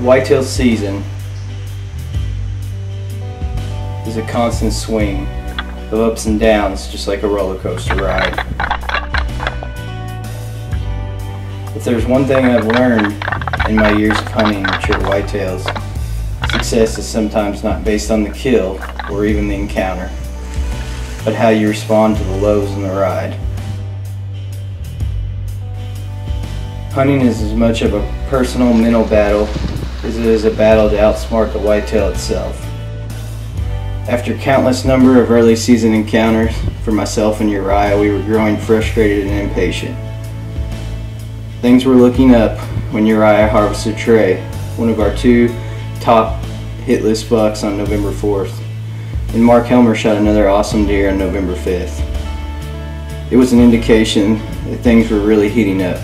whitetail season is a constant swing of ups and downs, just like a roller coaster ride. If there's one thing I've learned in my years of hunting mature whitetails, success is sometimes not based on the kill or even the encounter, but how you respond to the lows in the ride. Hunting is as much of a personal mental battle as it is a battle to outsmart the whitetail itself. After countless number of early season encounters for myself and Uriah, we were growing frustrated and impatient. Things were looking up when Uriah harvested Trey, one of our 2 top hit list bucks, on November 4th, and Mark Helmer shot another awesome deer on November 5th. It was an indication that things were really heating up.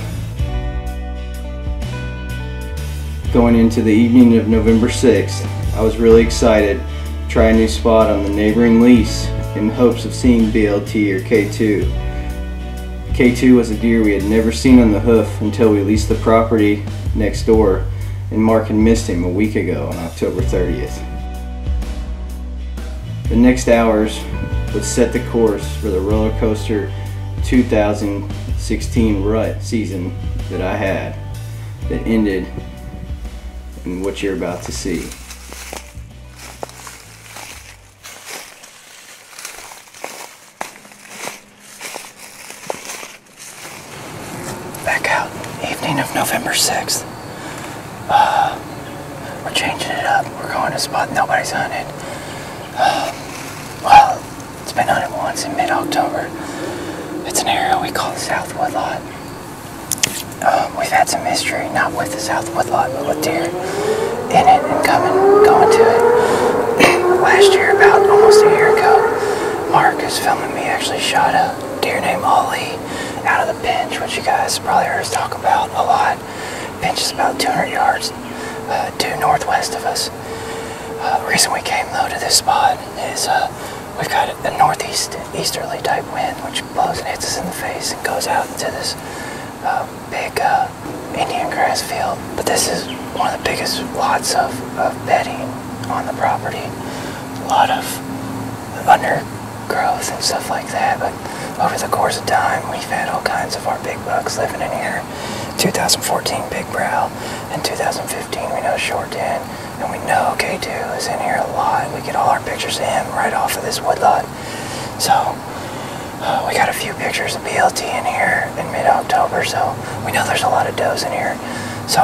Going into the evening of November 6th, I was really excited to try a new spot on the neighboring lease in hopes of seeing BLT or K2. K2 was a deer we had never seen on the hoof until we leased the property next door, and Mark had missed him a week ago on October 30th. The next hours would set the course for the roller coaster 2016 rut season that I had, that ended in what you're about to see. Back out, evening of November 6th. We're changing it up. We're going to a spot nobody's hunted. Well, it's been hunted once in mid-October. It's an area we call the South Woodlot. We've had some history, not with the South Woodlot, but with deer in it and going to it. Last year, about almost a year ago, Mark, who's filming me, actually shot a deer named Ollie out of the pinch, which you guys probably heard us talk about a lot. Pinch is about 200 yards due northwest of us. The reason we came though to this spot is we've got a northeast easterly type wind which blows and hits us in the face and goes out into this big Indian grass field. But this is one of the biggest lots of bedding on the property. A lot of undergrowth and stuff like that, but over the course of time we've had all kinds of our big bucks living in here. 2014 Big Brow, and 2015 we know Short 10, and we know K2 is in here a lot. We get all our pictures of him right off of this woodlot. So we got a few pictures of BLT in here in mid-October, so we know there's a lot of does in here. So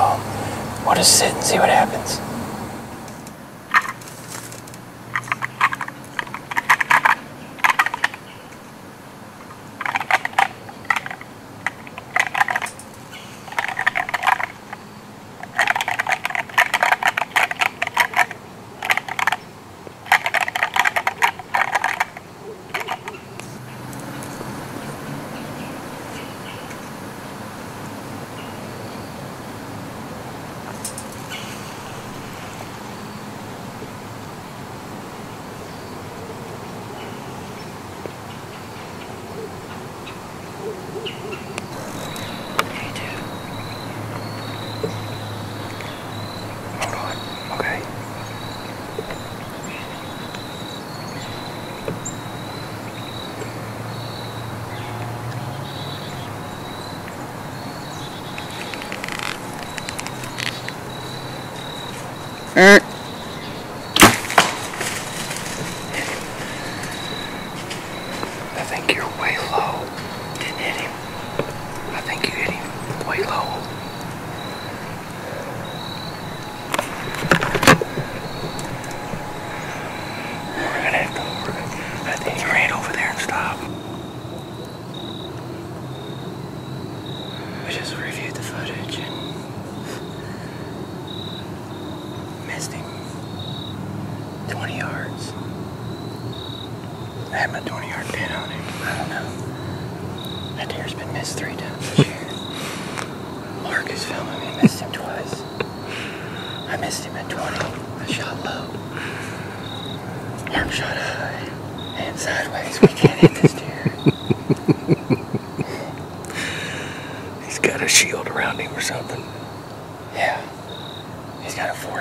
we'll just sit and see what happens. I think you're way low. Didn't hit him. I think you hit him way low. We're gonna have to. I think he ran over there and stopped. We just reviewed the footage and missed him 20 yards. I had my 20-yard pin on him. I don't know. That deer's been missed 3 times this year. Mark is filming me, missed him twice. I missed him at 20. I shot low. Mark shot high and sideways. We can't hit this deer. He's got a shield around him or something. Yeah. He's got a 4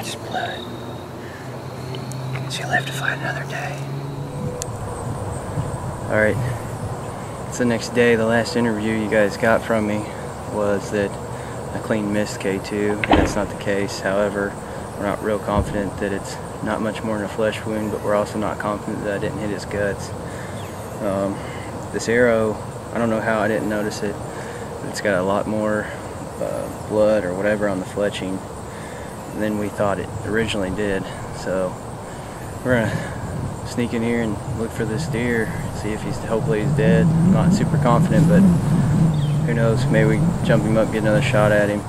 I just blew it. She lived to fight another day. Alright, it's the next day. The last interview you guys got from me was that I clean missed K2, and that's not the case. However, we're not real confident that it's not much more than a flesh wound, but we're also not confident that I didn't hit his guts. This arrow, I don't know how I didn't notice it, but it's got a lot more blood or whatever on the fletching than we thought it originally did. So we're gonna sneak in here and look for this deer, see if hopefully he's dead. I'm not super confident, but who knows, maybe we can jump him up, get another shot at him.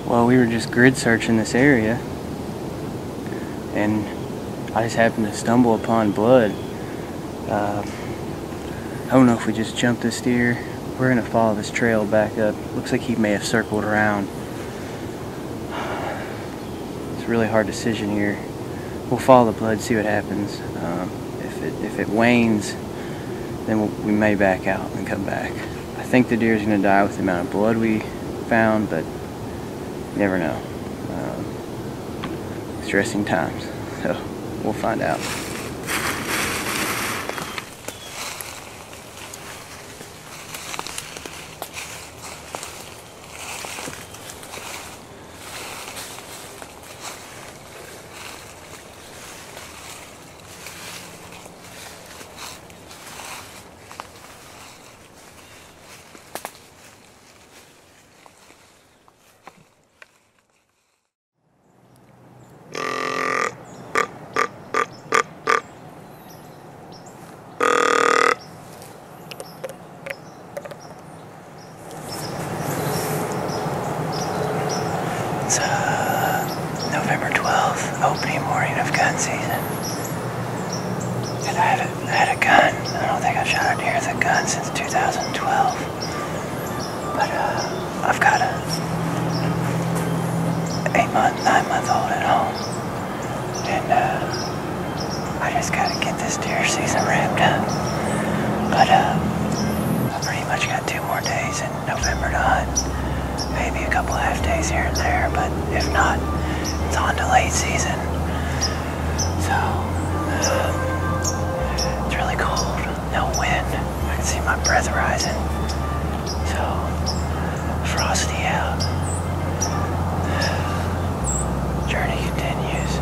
Well, we were just grid searching this area, and I just happened to stumble upon blood. I don't know if we just jumped this deer. We're gonna follow this trail back up. Looks like he may have circled around. It's a really hard decision here. We'll follow the blood, see what happens. If it wanes, then we may back out and come back. I think the deer is gonna die with the amount of blood we found, but you never know. Stressing times, so we'll find out. It's November 12th, opening morning of gun season. And I had a gun. I don't think I've shot a deer with a gun since 2012. But I've got a 9-month-old at home. And I just gotta get this deer season wrapped up. But I pretty much got 2 more days in November to hunt. Maybe a couple half days here and there, but if not, it's on to late season. So, it's really cold, no wind. I can see my breath rising. So, frosty out. Journey continues.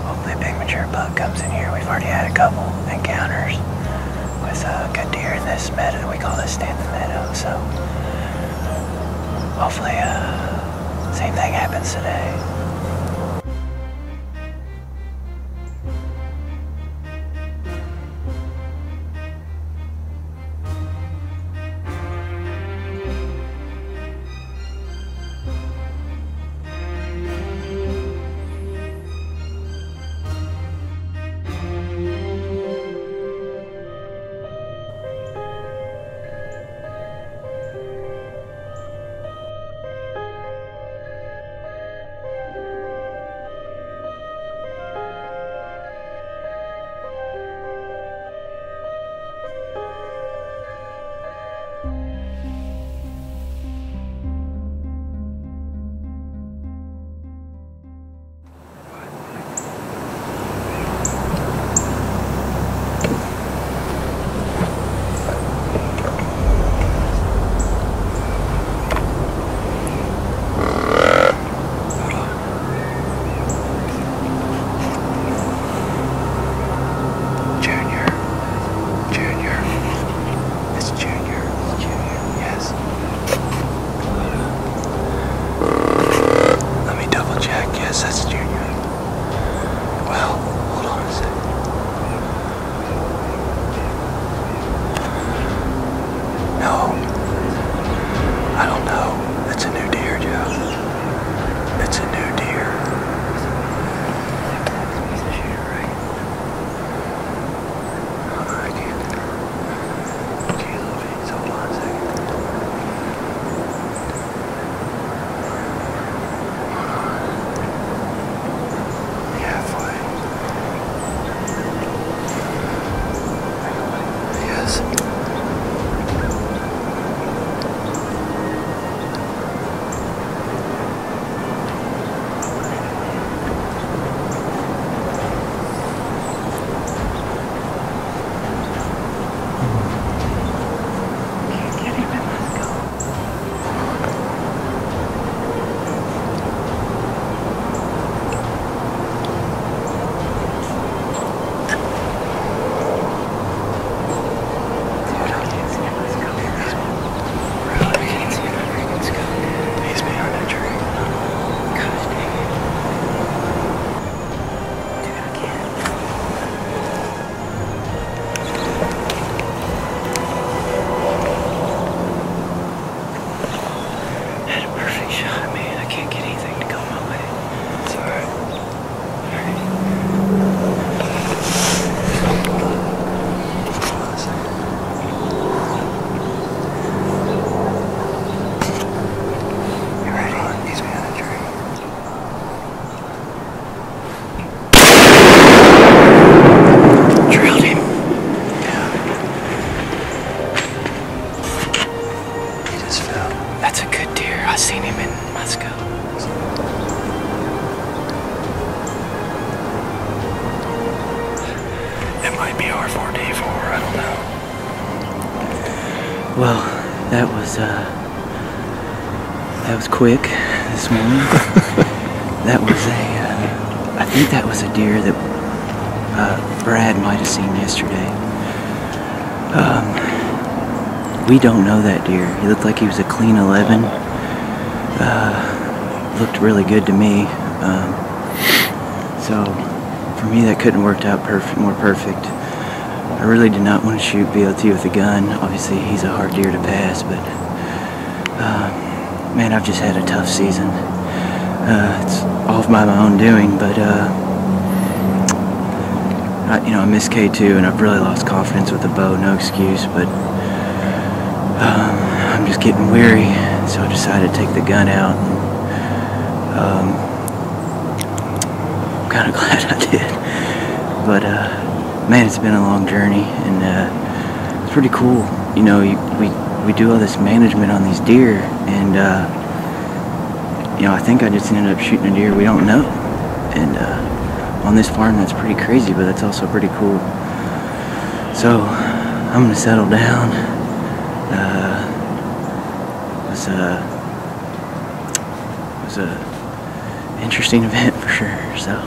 Hopefully a big mature buck comes in here. We've already had a couple encounters with a good deer in this meadow. We call this stand the meadow, so hopefully same thing happens today. Huntsville. That's a good deer. I seen him in my scope. It might be R4D4, I don't know. Well, that was quick this morning. That was I think that was a deer that Brad might have seen yesterday. We don't know that deer. He looked like he was a clean 11. Looked really good to me. So for me, that couldn't worked out more perfect. I really did not want to shoot BLT with a gun. Obviously, he's a hard deer to pass, but man, I've just had a tough season. It's all by my own doing, but I missed K2, and I've really lost confidence with the bow. No excuse, but I'm just getting weary, so I decided to take the gun out. I'm kind of glad I did, but man, it's been a long journey, and it's pretty cool. You know, we do all this management on these deer, and you know, I think I just ended up shooting a deer we don't know, and on this farm that's pretty crazy, but that's also pretty cool. So I'm gonna settle down. It was a interesting event for sure. So.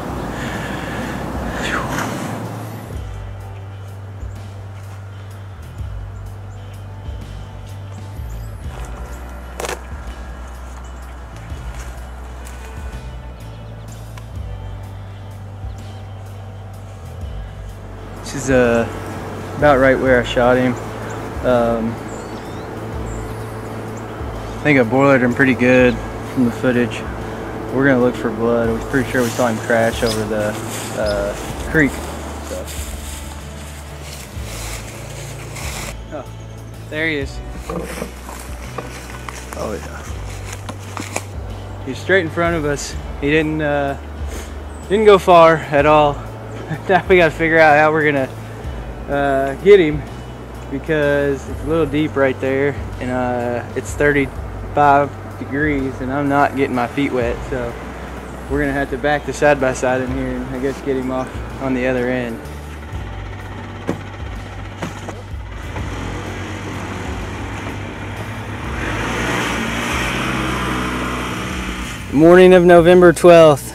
This is about right where I shot him. I think I boiled him pretty good from the footage. We're gonna look for blood. We're pretty sure we saw him crash over the creek. So. Oh, there he is. Oh yeah. He's straight in front of us. He didn't go far at all. Now we gotta figure out how we're gonna get him, because it's a little deep right there, and it's 35 degrees, and I'm not getting my feet wet, so we're gonna have to back the side-by-side in here and I guess get him off on the other end. Morning of November 12th.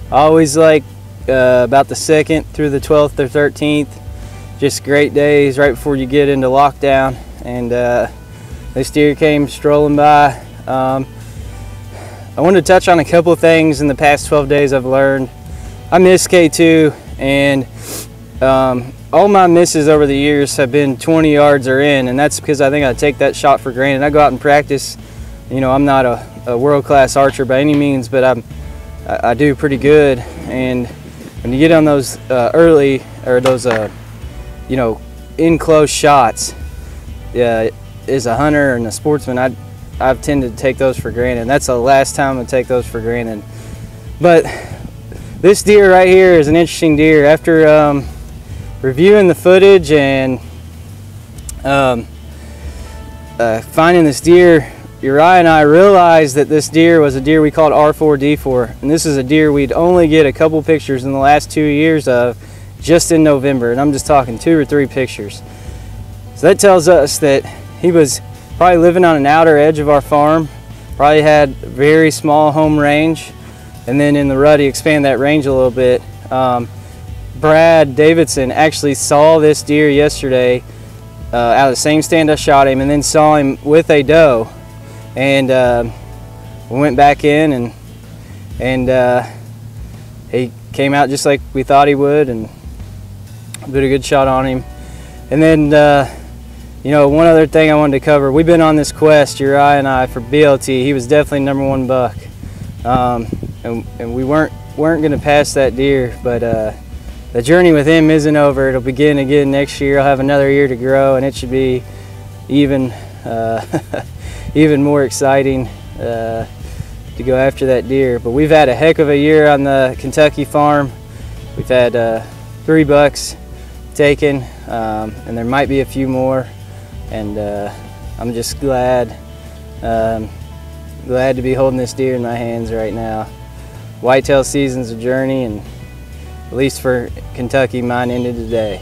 I always like about the 2nd through the 12th or 13th. Just great days right before you get into lockdown. And this deer came strolling by. I wanted to touch on a couple of things in the past 12 days I've learned. I miss K2, and all my misses over the years have been 20 yards or in, and that's because I think I take that shot for granted. I go out and practice. You know, I'm not a world-class archer by any means, but I do pretty good. And when you get on those early, or those you know, in close shots, as a hunter and a sportsman, I've tended to take those for granted. That's the last time I take those for granted. But this deer right here is an interesting deer. After reviewing the footage and finding this deer, Uriah and I realized that this deer was a deer we called R4D4, and this is a deer we'd only get a couple pictures in the last 2 years of, just in November, and I'm just talking 2 or 3 pictures. So that tells us that he was probably living on an outer edge of our farm, probably had very small home range, and then in the rut he expanded that range a little bit. Brad Davidson actually saw this deer yesterday out of the same stand I shot him, and then saw him with a doe. And we went back in, and he came out just like we thought he would, and did a good shot on him. And then you know, one other thing I wanted to cover, we've been on this quest, Uriah and I, for BLT. He was definitely #1 buck, and we weren't gonna pass that deer, but the journey with him isn't over. It'll begin again next year. I'll have another year to grow, and it should be even even more exciting to go after that deer. But we've had a heck of a year on the Kentucky farm. We've had 3 bucks taken, and there might be a few more. And I'm just glad Glad to be holding this deer in my hands right now. Whitetail season's a journey, and at least for Kentucky, mine ended today.